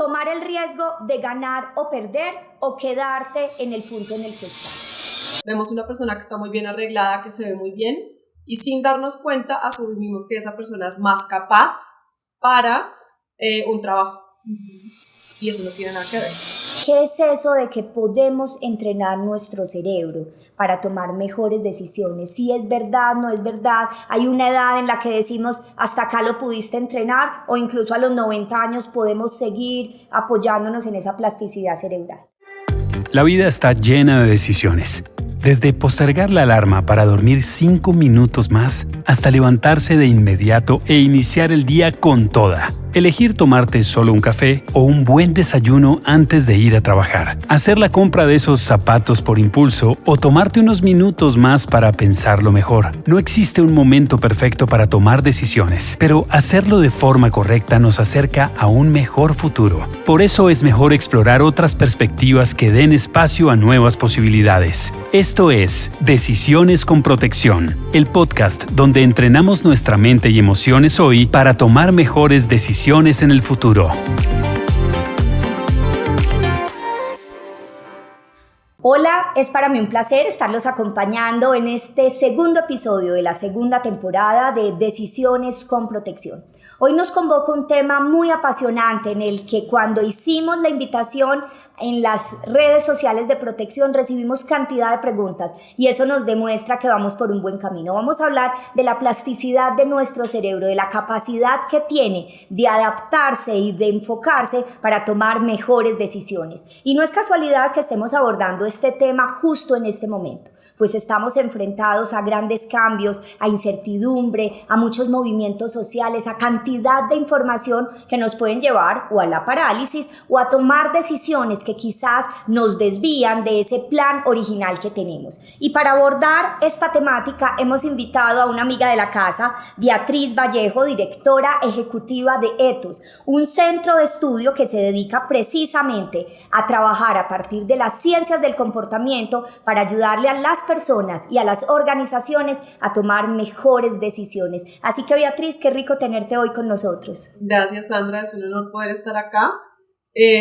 tomar el riesgo de ganar o perder o quedarte en el punto en el que estás. Vemos una persona que está muy bien arreglada, que se ve muy bien, y sin darnos cuenta asumimos que esa persona es más capaz para un trabajo. Y eso no tiene nada que ver. ¿Qué es eso de que podemos entrenar nuestro cerebro para tomar mejores decisiones? Si es verdad, no es verdad, hay una edad en la que decimos hasta acá lo pudiste entrenar, o incluso a los 90 años podemos seguir apoyándonos en esa plasticidad cerebral. La vida está llena de decisiones. Desde postergar la alarma para dormir 5 minutos más hasta levantarse de inmediato e iniciar el día con toda. Elegir tomarte solo un café o un buen desayuno antes de ir a trabajar. Hacer la compra de esos zapatos por impulso o tomarte unos minutos más para pensarlo mejor. No existe un momento perfecto para tomar decisiones, pero hacerlo de forma correcta nos acerca a un mejor futuro. Por eso es mejor explorar otras perspectivas que den espacio a nuevas posibilidades. Esto es Decisiones con Protección, el podcast donde entrenamos nuestra mente y emociones hoy para tomar mejores decisiones en el futuro. Hola, es para mí un placer estarlos acompañando en este segundo episodio de la segunda temporada de Decisiones con Protección. Hoy nos convoca un tema muy apasionante en el que cuando hicimos la invitación en las redes sociales de protección recibimos cantidad de preguntas y eso nos demuestra que vamos por un buen camino. Vamos a hablar de la plasticidad de nuestro cerebro, de la capacidad que tiene de adaptarse y de enfocarse para tomar mejores decisiones. Y no es casualidad que estemos abordando este tema justo en este momento, pues estamos enfrentados a grandes cambios, a incertidumbre, a muchos movimientos sociales, a cantidad de información que nos pueden llevar o a la parálisis o a tomar decisiones que quizás nos desvían de ese plan original que tenemos. Y para abordar esta temática hemos invitado a una amiga de la casa, Beatriz Vallejo, directora ejecutiva de Ethos, un centro de estudio que se dedica precisamente a trabajar a partir de las ciencias del comportamiento para ayudarle a las personas y a las organizaciones a tomar mejores decisiones. Así que Beatriz, qué rico tenerte hoy con nosotros. Gracias, Sandra, es un honor poder estar acá.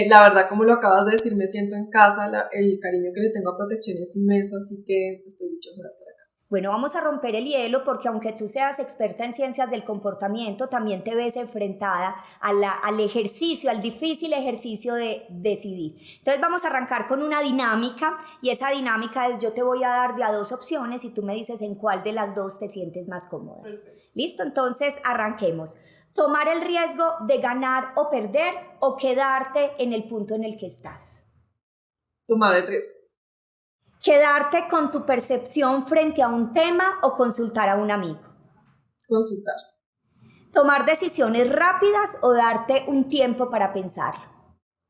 La verdad, como lo acabas de decir, me siento en casa, el cariño que le tengo a Protección es inmenso, así que estoy dichosa de estar acá. Bueno, vamos a romper el hielo porque aunque tú seas experta en ciencias del comportamiento, también te ves enfrentada al ejercicio, al difícil ejercicio de decidir. Entonces vamos a arrancar con una dinámica y esa dinámica es yo te voy a dar de a dos opciones y tú me dices en cuál de las dos te sientes más cómoda. Perfecto. ¿Listo? Entonces arranquemos. Tomar el riesgo de ganar o perder o quedarte en el punto en el que estás. Tomar el riesgo. ¿Quedarte con tu percepción frente a un tema o consultar a un amigo? Consultar. ¿Tomar decisiones rápidas o darte un tiempo para pensarlo?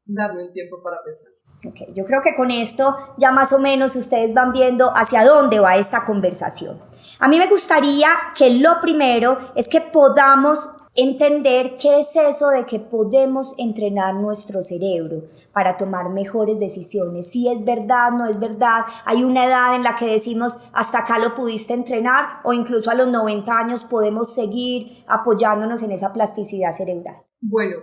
Darme un tiempo para pensar. Okay, yo creo que con esto ya más o menos ustedes van viendo hacia dónde va esta conversación. A mí me gustaría que lo primero es que podamos entender qué es eso de que podemos entrenar nuestro cerebro para tomar mejores decisiones. Si es verdad, no es verdad, hay una edad en la que decimos hasta acá lo pudiste entrenar o incluso a los 90 años podemos seguir apoyándonos en esa plasticidad cerebral. Bueno,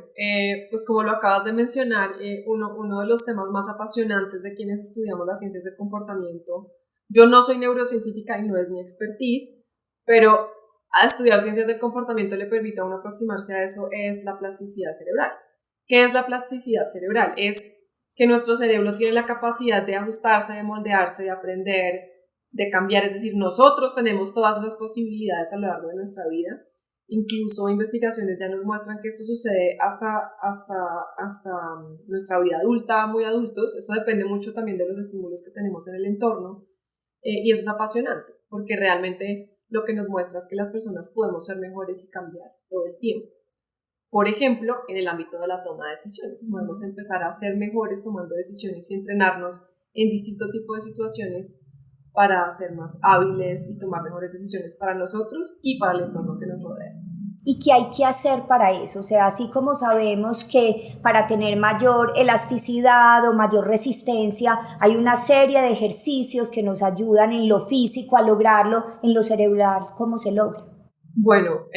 pues como lo acabas de mencionar, uno de los temas más apasionantes de quienes estudiamos las ciencias del comportamiento, yo no soy neurocientífica y no es mi expertise, pero a estudiar ciencias del comportamiento le permite a uno aproximarse a eso, es la plasticidad cerebral. ¿Qué es la plasticidad cerebral? Es que nuestro cerebro tiene la capacidad de ajustarse, de moldearse, de aprender, de cambiar, es decir, nosotros tenemos todas esas posibilidades a lo largo de nuestra vida. Incluso investigaciones ya nos muestran que esto sucede hasta nuestra vida adulta, muy adultos. Eso depende mucho también de los estímulos que tenemos en el entorno, y eso es apasionante porque realmente lo que nos muestra es que las personas podemos ser mejores y cambiar todo el tiempo. Por ejemplo, en el ámbito de la toma de decisiones, podemos empezar a ser mejores tomando decisiones y entrenarnos en distintos tipos de situaciones para ser más hábiles y tomar mejores decisiones para nosotros y para el entorno que nos rodea. ¿Y qué hay que hacer para eso? O sea, así como sabemos que para tener mayor elasticidad o mayor resistencia hay una serie de ejercicios que nos ayudan en lo físico a lograrlo, en lo cerebral, ¿cómo se logra? Bueno,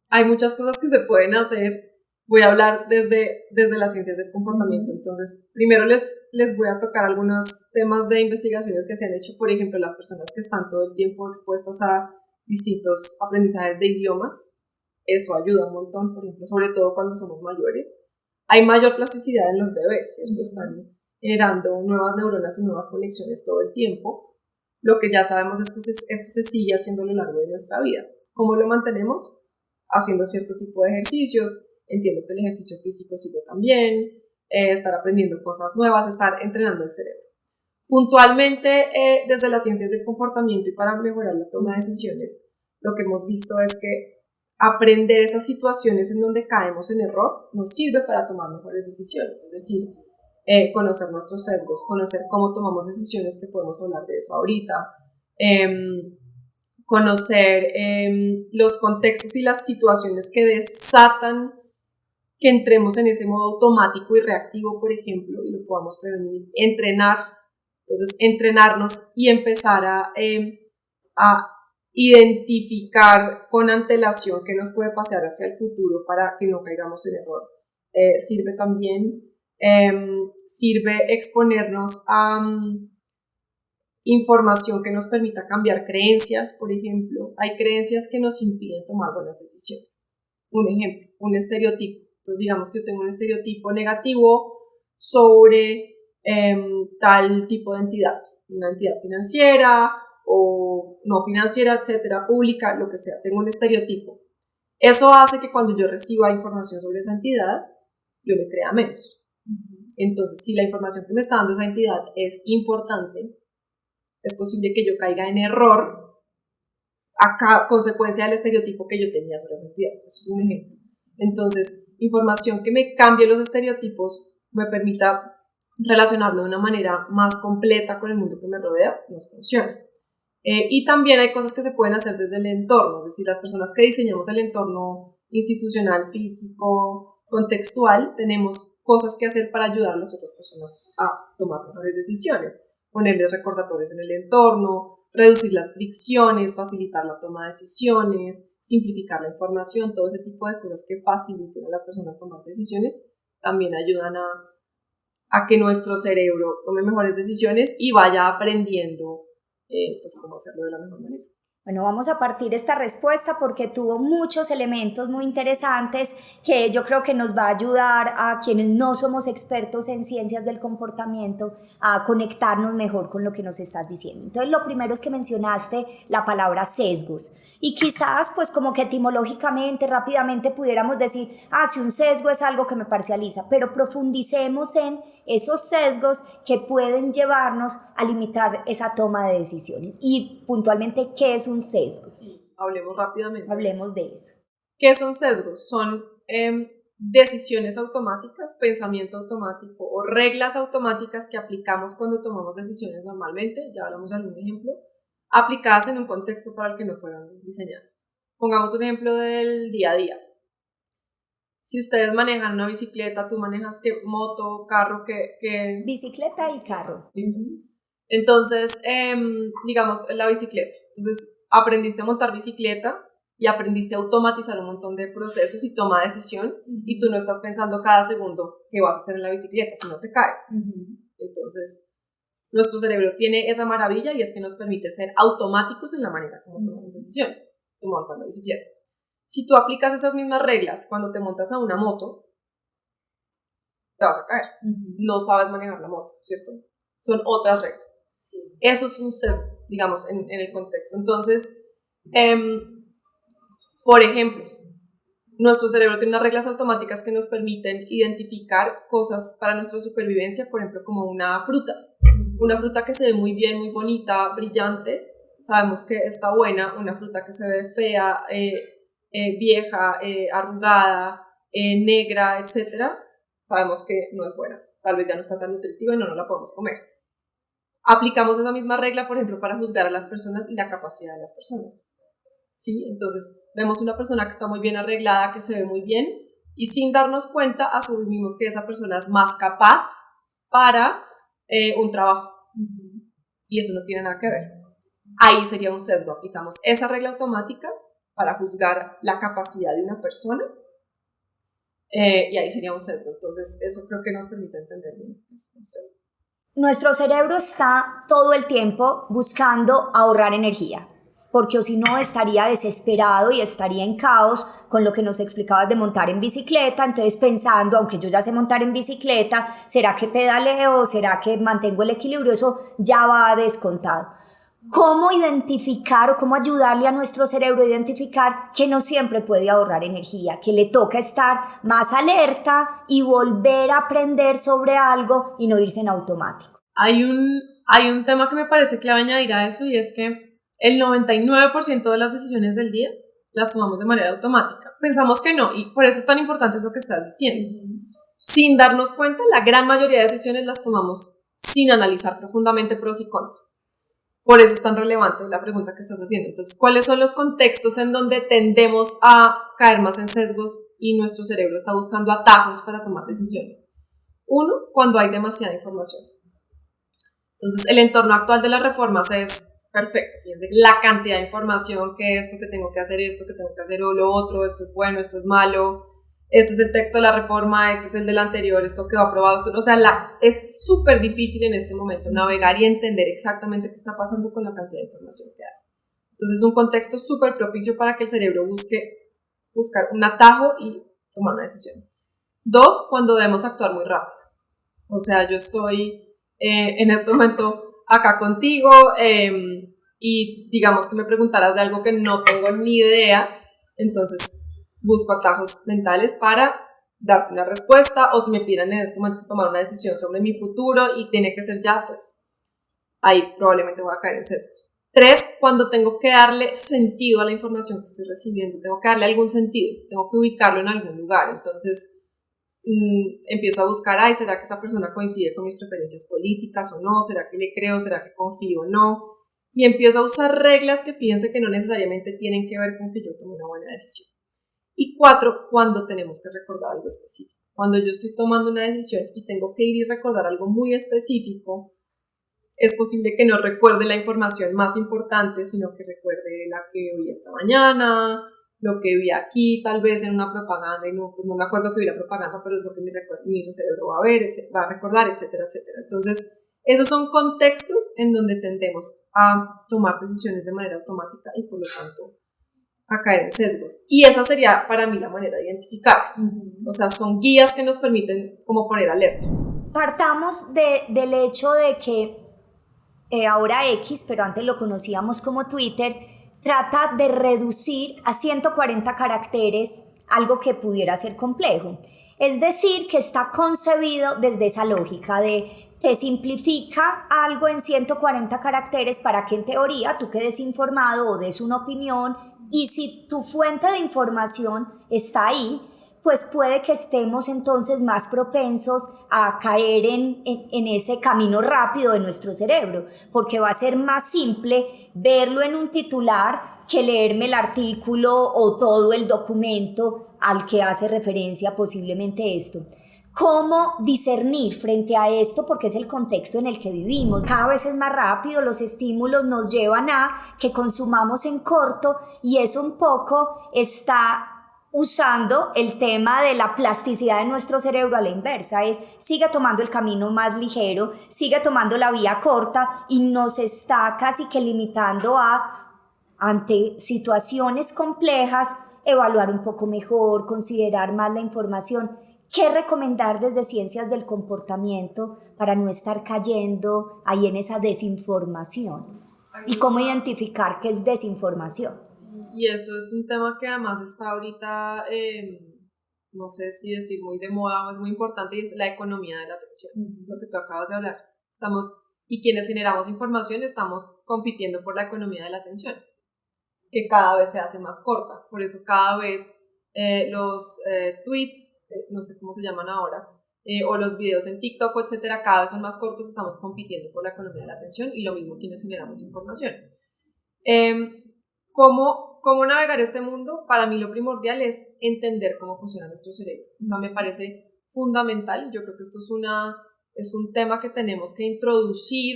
hay muchas cosas que se pueden hacer. Voy a hablar desde las ciencias del comportamiento. Entonces, primero les voy a tocar algunos temas de investigaciones que se han hecho, por ejemplo, las personas que están todo el tiempo expuestas a distintos aprendizajes de idiomas. Eso ayuda un montón, por ejemplo, sobre todo cuando somos mayores. Hay mayor plasticidad en los bebés, ¿cierto? Están generando nuevas neuronas y nuevas conexiones todo el tiempo. Lo que ya sabemos es que esto se sigue haciendo a lo largo de nuestra vida. ¿Cómo lo mantenemos? Haciendo cierto tipo de ejercicios. Entiendo que el ejercicio físico sirve también, estar aprendiendo cosas nuevas, estar entrenando el cerebro. Puntualmente, desde las ciencias del comportamiento y para mejorar la toma de decisiones, lo que hemos visto es que aprender esas situaciones en donde caemos en error nos sirve para tomar mejores decisiones, es decir, conocer nuestros sesgos, conocer cómo tomamos decisiones, que podemos hablar de eso ahorita, conocer los contextos y las situaciones que desatan que entremos en ese modo automático y reactivo, por ejemplo, y lo podamos prevenir, entonces entrenarnos y empezar a identificar con antelación qué nos puede pasar hacia el futuro para que no caigamos en error. Sirve también, sirve exponernos a información que nos permita cambiar creencias, por ejemplo. Hay creencias que nos impiden tomar buenas decisiones. Un ejemplo, un estereotipo. Entonces, digamos que yo tengo un estereotipo negativo sobre tal tipo de entidad, una entidad financiera o no financiera, etcétera, pública, lo que sea, tengo un estereotipo. Eso hace que cuando yo reciba información sobre esa entidad, yo le crea menos. Entonces, si la información que me está dando esa entidad es importante, es posible que yo caiga en error a consecuencia del estereotipo que yo tenía sobre esa entidad. Eso es un ejemplo. Entonces, información que me cambie los estereotipos, me permita relacionarme de una manera más completa con el mundo que me rodea, nos funciona. Y también hay cosas que se pueden hacer desde el entorno, es decir, las personas que diseñamos el entorno institucional, físico, contextual, tenemos cosas que hacer para ayudar a las otras personas a tomar mejores decisiones, ponerles recordatorios en el entorno, reducir las fricciones, facilitar la toma de decisiones, simplificar la información, todo ese tipo de cosas que faciliten a las personas tomar decisiones, también ayudan a que nuestro cerebro tome mejores decisiones y vaya aprendiendo pues cómo hacerlo de la mejor manera. Bueno, vamos a partir esta respuesta porque tuvo muchos elementos muy interesantes que yo creo que nos va a ayudar a quienes no somos expertos en ciencias del comportamiento a conectarnos mejor con lo que nos estás diciendo. Entonces, lo primero es que mencionaste la palabra sesgos y quizás pues como que etimológicamente, rápidamente pudiéramos decir, si un sesgo es algo que me parcializa, pero profundicemos en esos sesgos que pueden llevarnos a limitar esa toma de decisiones y puntualmente, ¿qué es un sesgo? Sí, hablemos rápidamente. Hablemos de eso. ¿Qué son sesgos? Son decisiones automáticas, pensamiento automático o reglas automáticas que aplicamos cuando tomamos decisiones normalmente, ya hablamos de algún ejemplo, aplicadas en un contexto para el que no fueron diseñadas. Pongamos un ejemplo del día a día. Si ustedes manejan una bicicleta, ¿tú manejas qué moto, carro, qué? Bicicleta y carro. Listo. Entonces, digamos, la bicicleta. Entonces, aprendiste a montar bicicleta y aprendiste a automatizar un montón de procesos y toma de decisión y tú no estás pensando cada segundo qué vas a hacer en la bicicleta, si no te caes. Entonces, nuestro cerebro tiene esa maravilla y es que nos permite ser automáticos en la manera como tomamos decisiones, tú montando bicicleta. Si tú aplicas esas mismas reglas cuando te montas a una moto, te vas a caer. No sabes manejar la moto, ¿cierto? Son otras reglas. Sí. Eso es un sesgo, digamos, en el contexto. Entonces, por ejemplo, nuestro cerebro tiene unas reglas automáticas que nos permiten identificar cosas para nuestra supervivencia, por ejemplo, como una fruta. Una fruta que se ve muy bien, muy bonita, brillante, sabemos que está buena. Una fruta que se ve fea, vieja, arrugada, negra, etcétera, sabemos que no es buena. Tal vez ya no está tan nutritiva y no la podemos comer. Aplicamos esa misma regla, por ejemplo, para juzgar a las personas y la capacidad de las personas. ¿Sí? Entonces, vemos una persona que está muy bien arreglada, que se ve muy bien, y sin darnos cuenta, asumimos que esa persona es más capaz para un trabajo. Y eso no tiene nada que ver. Ahí sería un sesgo. Aplicamos esa regla automática para juzgar la capacidad de una persona y ahí sería un sesgo. Entonces eso creo que nos permite entender bien, es un sesgo. Nuestro cerebro está todo el tiempo buscando ahorrar energía, porque o si no estaría desesperado y estaría en caos con lo que nos explicabas de montar en bicicleta, entonces pensando, aunque yo ya sé montar en bicicleta, ¿será que pedaleo? ¿Será que mantengo el equilibrio? Eso ya va descontado. ¿Cómo identificar o cómo ayudarle a nuestro cerebro a identificar que no siempre puede ahorrar energía, que le toca estar más alerta y volver a aprender sobre algo y no irse en automático? Hay un tema que me parece clave añadir a eso, y es que el 99% de las decisiones del día las tomamos de manera automática. Pensamos que no, y por eso es tan importante eso que estás diciendo. Sin darnos cuenta, la gran mayoría de decisiones las tomamos sin analizar profundamente pros y contras. Por eso es tan relevante la pregunta que estás haciendo. Entonces, ¿cuáles son los contextos en donde tendemos a caer más en sesgos y nuestro cerebro está buscando atajos para tomar decisiones? Uno, cuando hay demasiada información. Entonces, el entorno actual de las reformas es perfecto. Fíjense la cantidad de información, que esto, que tengo que hacer esto, que tengo que hacer lo otro, esto es bueno, esto es malo, este es el texto de la reforma, este es el del anterior, esto quedó aprobado, esto, o sea, es súper difícil en este momento navegar y entender exactamente qué está pasando con la cantidad de información que hay. Entonces es un contexto súper propicio para que el cerebro buscar un atajo y tomar una decisión. Dos, cuando debemos actuar muy rápido. O sea, yo estoy en este momento acá contigo y digamos que me preguntaras de algo que no tengo ni idea, entonces busco atajos mentales para darte una respuesta, o si me piden en este momento tomar una decisión sobre mi futuro y tiene que ser ya, pues ahí probablemente voy a caer en sesgos. Tres, cuando tengo que darle sentido a la información que estoy recibiendo, tengo que darle algún sentido, tengo que ubicarlo en algún lugar, entonces empiezo a buscar, ¿será que esa persona coincide con mis preferencias políticas o no? ¿Será que le creo? ¿Será que confío o no? Y empiezo a usar reglas que fíjense que no necesariamente tienen que ver con que yo tome una buena decisión. Y cuatro, cuando tenemos que recordar algo específico. Cuando yo estoy tomando una decisión y tengo que ir y recordar algo muy específico, es posible que no recuerde la información más importante, sino que recuerde la que oí esta mañana, lo que vi aquí, tal vez en una propaganda, y no me acuerdo que vi la propaganda, pero es lo que mi cerebro va a recordar, etcétera, etcétera. Entonces, esos son contextos en donde tendemos a tomar decisiones de manera automática y por lo tanto a caer en sesgos. Y esa sería para mí la manera de identificar. O sea, son guías que nos permiten como poner alerta. Partamos del hecho de que ahora X, pero antes lo conocíamos como Twitter, trata de reducir a 140 caracteres algo que pudiera ser complejo. Es decir, que está concebido desde esa lógica de que simplifica algo en 140 caracteres para que en teoría tú quedes informado o des una opinión, y si tu fuente de información está ahí, pues puede que estemos entonces más propensos a caer en ese camino rápido de nuestro cerebro, porque va a ser más simple verlo en un titular que leerme el artículo o todo el documento al que hace referencia posiblemente esto. ¿Cómo discernir frente a esto? Porque es el contexto en el que vivimos. Cada vez es más rápido, los estímulos nos llevan a que consumamos en corto, y eso un poco está usando el tema de la plasticidad de nuestro cerebro a la inversa. Sigue tomando el camino más ligero, sigue tomando la vía corta y nos está casi que limitando a, ante situaciones complejas, evaluar un poco mejor, considerar más la información. ¿Qué recomendar desde ciencias del comportamiento para no estar cayendo ahí en esa desinformación? ¿Y cómo identificar qué es desinformación? Y eso es un tema que además está ahorita, no sé si decir muy de moda o es muy importante, y es la economía de la atención, lo que tú acabas de hablar. Y quienes generamos información estamos compitiendo por la economía de la atención, que cada vez se hace más corta. Por eso cada vez los tweets, no sé cómo se llaman ahora, o los videos en TikTok, etcétera, cada vez son más cortos, estamos compitiendo por la economía de la atención, y lo mismo quienes generamos información. ¿Cómo navegar este mundo? Para mí lo primordial es entender cómo funciona nuestro cerebro. O sea, me parece fundamental, y yo creo que esto es un tema que tenemos que introducir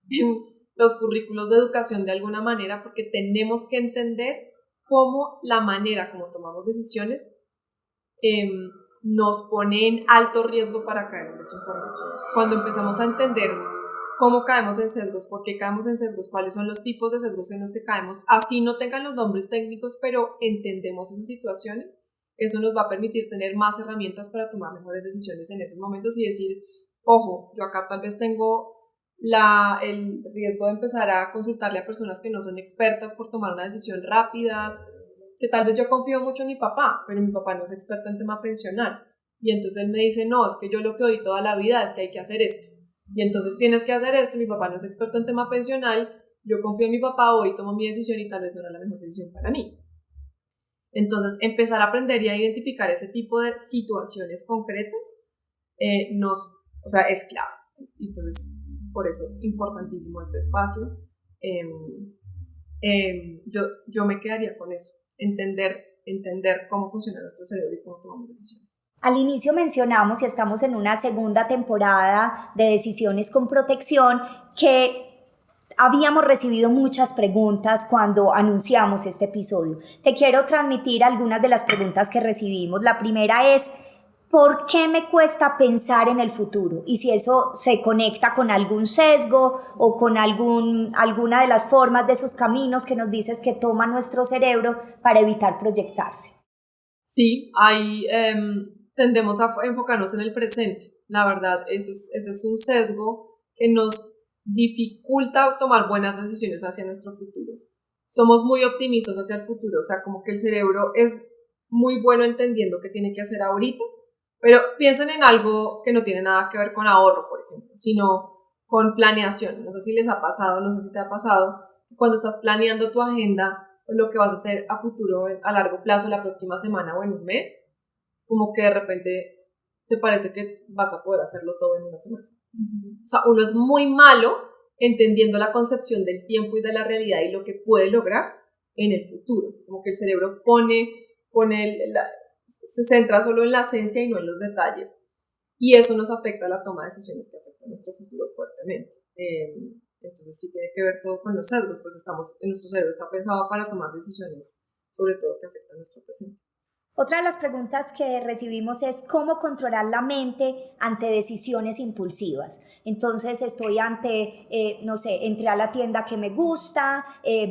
en los currículos de educación de alguna manera, porque tenemos que entender cómo la manera como tomamos decisiones nos pone en alto riesgo para caer en desinformación. Cuando empezamos a entender cómo caemos en sesgos, por qué caemos en sesgos, cuáles son los tipos de sesgos en los que caemos, así no tengan los nombres técnicos, pero entendemos esas situaciones, eso nos va a permitir tener más herramientas para tomar mejores decisiones en esos momentos y decir, ojo, yo acá tal vez tengo el riesgo de empezar a consultarle a personas que no son expertas por tomar una decisión rápida, que tal vez yo confío mucho en mi papá, pero mi papá no es experto en tema pensional, y entonces él me dice, no, es que yo lo que oí toda la vida es que hay que hacer esto, y entonces tienes que hacer esto, mi papá no es experto en tema pensional, yo confío en mi papá, hoy tomo mi decisión y tal vez no era la mejor decisión para mí. Entonces, empezar a aprender y a identificar ese tipo de situaciones concretas es clave. Entonces, por eso, importantísimo este espacio. Yo me quedaría con eso, entender cómo funciona nuestro cerebro y cómo tomamos decisiones. Al inicio mencionamos, y estamos en una segunda temporada de Decisiones con Protección, que habíamos recibido muchas preguntas cuando anunciamos este episodio. Te quiero transmitir algunas de las preguntas que recibimos. La primera es, ¿por qué me cuesta pensar en el futuro? Y si eso se conecta con algún sesgo o con alguna de las formas de esos caminos que nos dices que toma nuestro cerebro para evitar proyectarse. Sí, ahí tendemos a enfocarnos en el presente. La verdad, ese es un sesgo que nos dificulta tomar buenas decisiones hacia nuestro futuro. Somos muy optimistas hacia el futuro, o sea, como que el cerebro es muy bueno entendiendo qué tiene que hacer ahorita, pero piensen en algo que no tiene nada que ver con ahorro, por ejemplo, sino con planeación. No sé si les ha pasado, no sé si te ha pasado, cuando estás planeando tu agenda o lo que vas a hacer a futuro, a largo plazo, la próxima semana o en un mes, como que de repente te parece que vas a poder hacerlo todo en una semana. O sea, uno es muy malo entendiendo la concepción del tiempo y de la realidad y lo que puede lograr en el futuro. Como que el cerebro se centra solo en la esencia y no en los detalles. Y eso nos afecta a la toma de decisiones que afectan a nuestro futuro fuertemente. Entonces sí tiene que ver todo con los sesgos, pues nuestro cerebro está pensado para tomar decisiones, sobre todo que afectan a nuestro presente. Otra de las preguntas que recibimos es cómo controlar la mente ante decisiones impulsivas. Entonces estoy entré a la tienda que me gusta,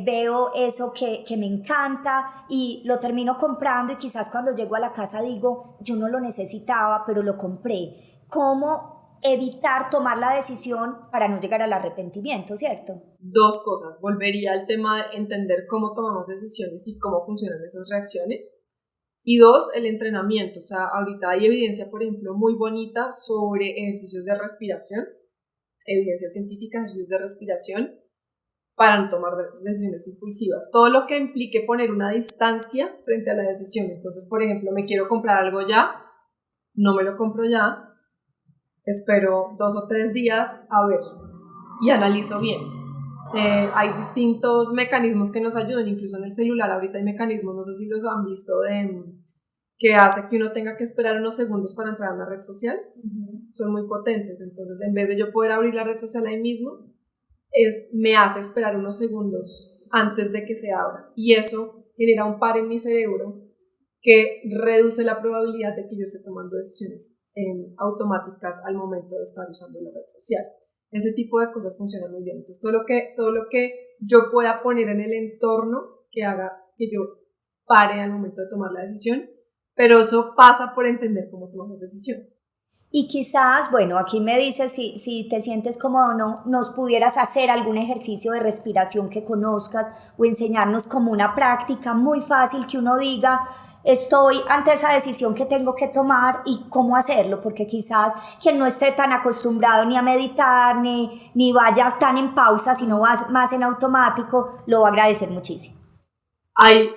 veo eso que me encanta y lo termino comprando y quizás cuando llego a la casa digo, yo no lo necesitaba, pero lo compré. ¿Cómo evitar tomar la decisión para no llegar al arrepentimiento, cierto? Dos cosas. Volvería al tema de entender cómo tomamos decisiones y cómo funcionan esas reacciones. Y dos, el entrenamiento. O sea, ahorita hay evidencia, por ejemplo, muy bonita sobre ejercicios de respiración, evidencia científica, ejercicios de respiración para no tomar decisiones impulsivas. Todo lo que implique poner una distancia frente a la decisión. Entonces, por ejemplo, me quiero comprar algo ya, no me lo compro ya, espero 2 o 3 días a ver y analizo bien. Hay distintos mecanismos que nos ayudan, incluso en el celular ahorita hay mecanismos, no sé si los han visto, que hace que uno tenga que esperar unos segundos para entrar a una red social. Son muy potentes, entonces en vez de yo poder abrir la red social ahí mismo, me hace esperar unos segundos antes de que se abra, y eso genera un par en mi cerebro que reduce la probabilidad de que yo esté tomando decisiones automáticas al momento de estar usando la red social. Ese tipo de cosas funcionan muy bien. Entonces, todo lo que yo pueda poner en el entorno que haga que yo pare al momento de tomar la decisión, pero eso pasa por entender cómo tomamos decisiones. Y quizás, bueno, aquí me dices si te sientes cómodo o no, nos pudieras hacer algún ejercicio de respiración que conozcas o enseñarnos como una práctica muy fácil que uno diga, estoy ante esa decisión que tengo que tomar y cómo hacerlo, porque quizás quien no esté tan acostumbrado ni a meditar, ni vaya tan en pausa, sino más en automático, lo va a agradecer muchísimo. Hay,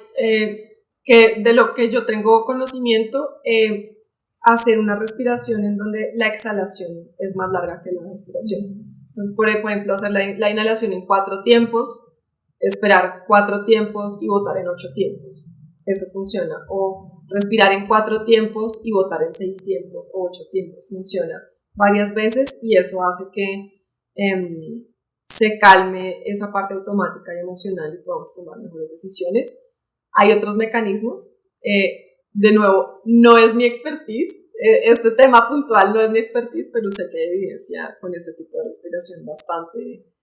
que de lo que yo tengo conocimiento, hacer una respiración en donde la exhalación es más larga que la respiración. Entonces, por ejemplo, hacer la inhalación en 4 tiempos, esperar 4 tiempos y botar en 8 tiempos. Eso funciona. O respirar en 4 tiempos y botar en 6 tiempos o 8 tiempos. Funciona varias veces y eso hace que se calme esa parte automática y emocional y podamos tomar mejores decisiones. Hay otros mecanismos. De nuevo, no es mi expertise, este tema puntual no es mi expertise, pero sé que hay evidencia con este tipo de respiración bastante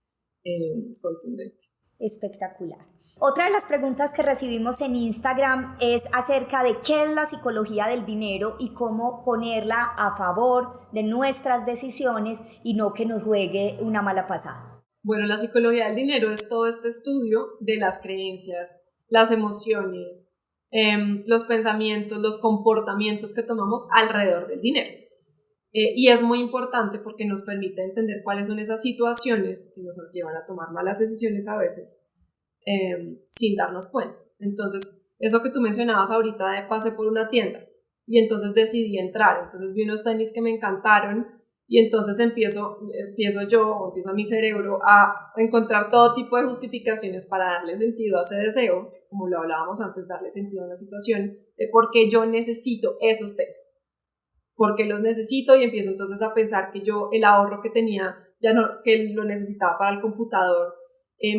contundente. Espectacular. Otra de las preguntas que recibimos en Instagram es acerca de qué es la psicología del dinero y cómo ponerla a favor de nuestras decisiones y no que nos juegue una mala pasada. Bueno, la psicología del dinero es todo este estudio de las creencias, las emociones, los pensamientos, los comportamientos que tomamos alrededor del dinero. Y es muy importante porque nos permite entender cuáles son esas situaciones que nos llevan a tomar malas decisiones a veces sin darnos cuenta. Entonces, eso que tú mencionabas ahorita de pasé por una tienda y entonces decidí entrar, entonces vi unos tenis que me encantaron y entonces empiezo mi cerebro a encontrar todo tipo de justificaciones para darle sentido a ese deseo, como lo hablábamos antes, darle sentido a una situación de por qué yo necesito esos tenis. Porque los necesito y empiezo entonces a pensar que yo el ahorro que tenía, ya no, que lo necesitaba para el computador,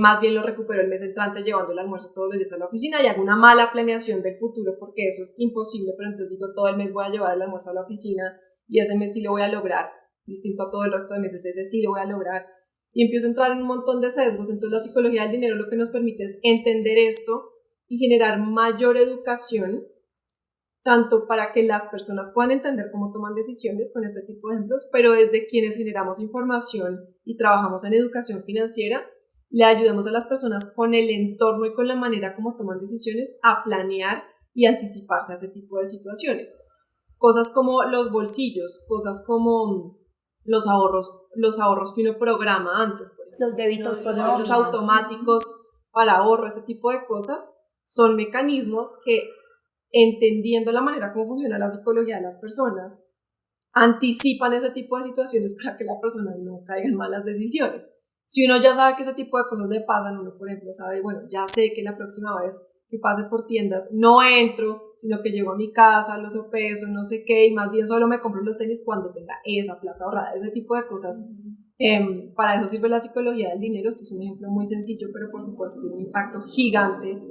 más bien lo recupero el mes entrante llevando el almuerzo todos los días a la oficina y hago una mala planeación del futuro porque eso es imposible, pero entonces digo todo el mes voy a llevar el almuerzo a la oficina y ese mes sí lo voy a lograr, distinto a todo el resto de meses, ese sí lo voy a lograr y empiezo a entrar en un montón de sesgos. Entonces la psicología del dinero lo que nos permite es entender esto y generar mayor educación tanto para que las personas puedan entender cómo toman decisiones con este tipo de ejemplos, pero desde quienes generamos información y trabajamos en educación financiera, le ayudemos a las personas con el entorno y con la manera como toman decisiones a planear y anticiparse a ese tipo de situaciones. Cosas como los bolsillos, cosas como los ahorros que uno programa antes, por ejemplo, Los débitos por los automáticos para ahorro, ese tipo de cosas, son mecanismos que, entendiendo la manera como funciona la psicología de las personas, anticipan ese tipo de situaciones para que la persona no caiga en malas decisiones. Si uno ya sabe que ese tipo de cosas le pasan, uno por ejemplo sabe, bueno, ya sé que la próxima vez que pase por tiendas no entro, sino que llego a mi casa, los sopeso, no sé qué, y más bien solo me compro los tenis cuando tenga esa plata ahorrada, ese tipo de cosas. Para eso sirve la psicología del dinero. Esto es un ejemplo muy sencillo, pero por supuesto tiene un impacto gigante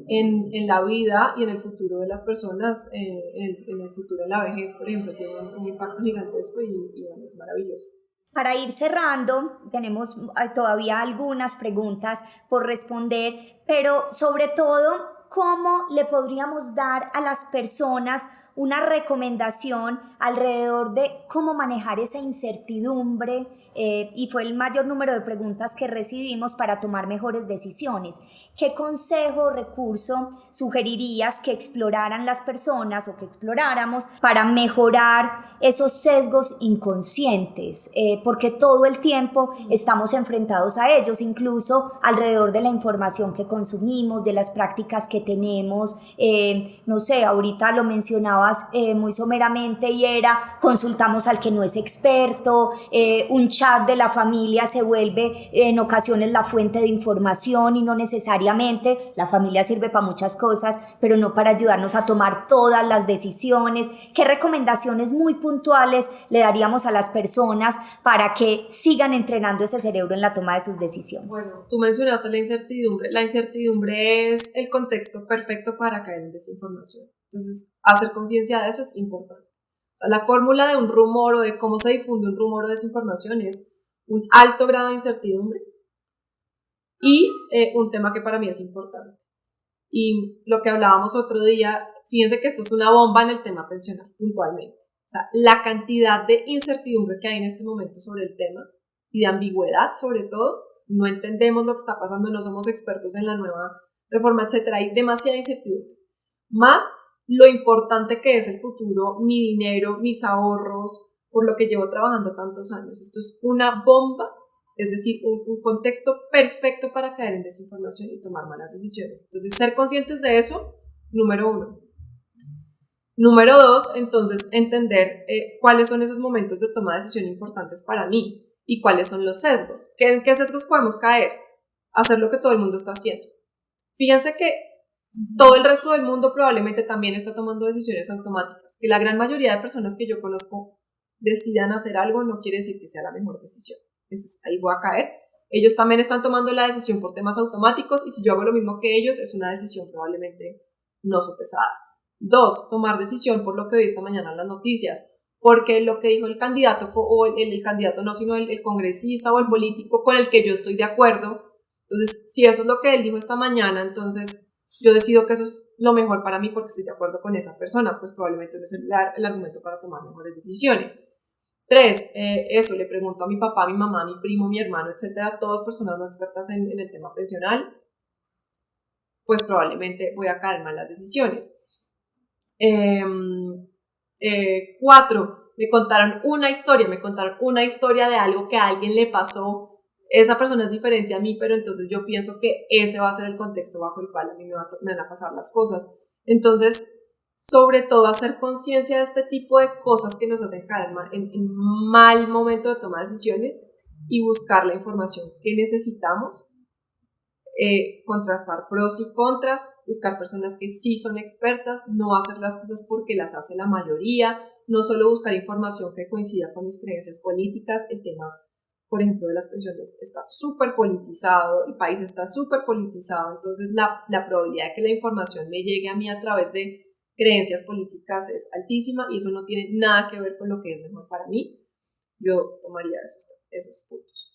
en la vida y en el futuro de las personas, en el futuro de la vejez, por ejemplo, tiene un impacto gigantesco y bueno, es maravilloso. Para ir cerrando, tenemos todavía algunas preguntas por responder, pero sobre todo, ¿cómo le podríamos dar a las personas una recomendación alrededor de cómo manejar esa incertidumbre? Y fue el mayor número de preguntas que recibimos para tomar mejores decisiones. ¿Qué consejo o recurso sugerirías que exploraran las personas o que exploráramos para mejorar esos sesgos inconscientes? Porque todo el tiempo estamos enfrentados a ellos, incluso alrededor de la información que consumimos, de las prácticas que tenemos. No sé, ahorita lo mencionabas muy someramente y era consultamos al que no es experto, un chat de la familia se vuelve en ocasiones la fuente de información y no necesariamente. La familia sirve para muchas cosas, pero no para ayudarnos a tomar todas las decisiones. ¿Qué recomendaciones muy puntuales le daríamos a las personas para que sigan entrenando ese cerebro en la toma de sus decisiones? Bueno, tú mencionaste la incertidumbre. La incertidumbre es el contexto perfecto para caer en desinformación. Entonces, hacer conciencia de eso es importante. O sea, la fórmula de un rumor o de cómo se difunde un rumor o desinformación es un alto grado de incertidumbre y un tema que para mí es importante. Y lo que hablábamos otro día, fíjense que esto es una bomba en el tema pensional, puntualmente. O sea, la cantidad de incertidumbre que hay en este momento sobre el tema y de ambigüedad sobre todo, no entendemos lo que está pasando, no somos expertos en la nueva reforma, etcétera. Hay demasiada incertidumbre. Más lo importante que es el futuro, mi dinero, mis ahorros, por lo que llevo trabajando tantos años. Esto es una bomba, es decir, un contexto perfecto para caer en desinformación y tomar malas decisiones. Entonces, ser conscientes de eso, número 1. Número 2, entonces, entender cuáles son esos momentos de toma de decisión importantes para mí y cuáles son los sesgos. ¿En qué sesgos podemos caer? Hacer lo que todo el mundo está haciendo. Fíjense que todo el resto del mundo probablemente también está tomando decisiones automáticas. Que la gran mayoría de personas que yo conozco decidan hacer algo no quiere decir que sea la mejor decisión. Entonces, ahí voy a caer. Ellos también están tomando la decisión por temas automáticos y si yo hago lo mismo que ellos es una decisión probablemente no sopesada. 2, tomar decisión por lo que vi esta mañana en las noticias, porque lo que dijo el candidato, o el candidato no, sino el congresista o el político con el que yo estoy de acuerdo, entonces si eso es lo que él dijo esta mañana, entonces yo decido que eso es lo mejor para mí porque estoy de acuerdo con esa persona, pues probablemente no es el argumento para tomar mejores decisiones. 3, eso, le pregunto a mi papá, a mi mamá, a mi primo, a mi hermano, etcétera, todas personas no expertas en el tema pensional, pues probablemente voy a caer mal las decisiones. 4, me contaron una historia de algo que a alguien le pasó. Esa persona es diferente a mí, pero entonces yo pienso que ese va a ser el contexto bajo el cual a mí me van a pasar las cosas. Entonces, sobre todo, hacer conciencia de este tipo de cosas que nos hacen caer en mal momento de toma de decisiones y buscar la información que necesitamos, contrastar pros y contras, buscar personas que sí son expertas, no hacer las cosas porque las hace la mayoría, no solo buscar información que coincida con mis creencias políticas. El tema, por ejemplo, de las pensiones está súper politizado, el país está súper politizado, entonces la probabilidad de que la información me llegue a mí a través de creencias políticas es altísima y eso no tiene nada que ver con lo que es mejor para mí. Yo tomaría esos puntos.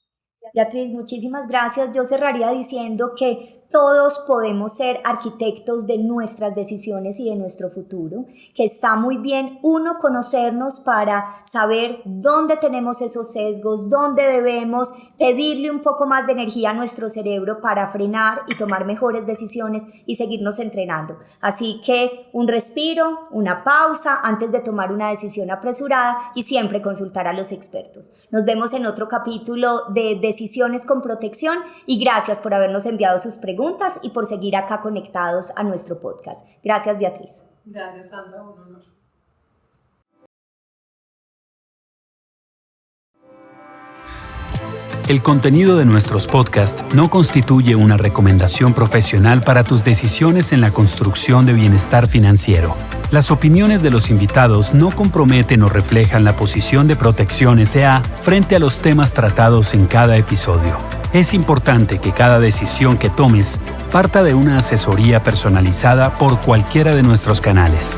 Beatriz, muchísimas gracias. Yo cerraría diciendo que todos podemos ser arquitectos de nuestras decisiones y de nuestro futuro, que está muy bien conocernos para saber dónde tenemos esos sesgos, dónde debemos pedirle un poco más de energía a nuestro cerebro para frenar y tomar mejores decisiones y seguirnos entrenando. Así que un respiro, una pausa antes de tomar una decisión apresurada y siempre consultar a los expertos. Nos vemos en otro capítulo de Decisiones con Protección y gracias por habernos enviado sus preguntas y por seguir acá conectados a nuestro podcast. Gracias, Beatriz. Gracias, Sandra, un honor. El contenido de nuestros podcasts no constituye una recomendación profesional para tus decisiones en la construcción de bienestar financiero. Las opiniones de los invitados no comprometen o reflejan la posición de Protección S.A. frente a los temas tratados en cada episodio. Es importante que cada decisión que tomes parta de una asesoría personalizada por cualquiera de nuestros canales.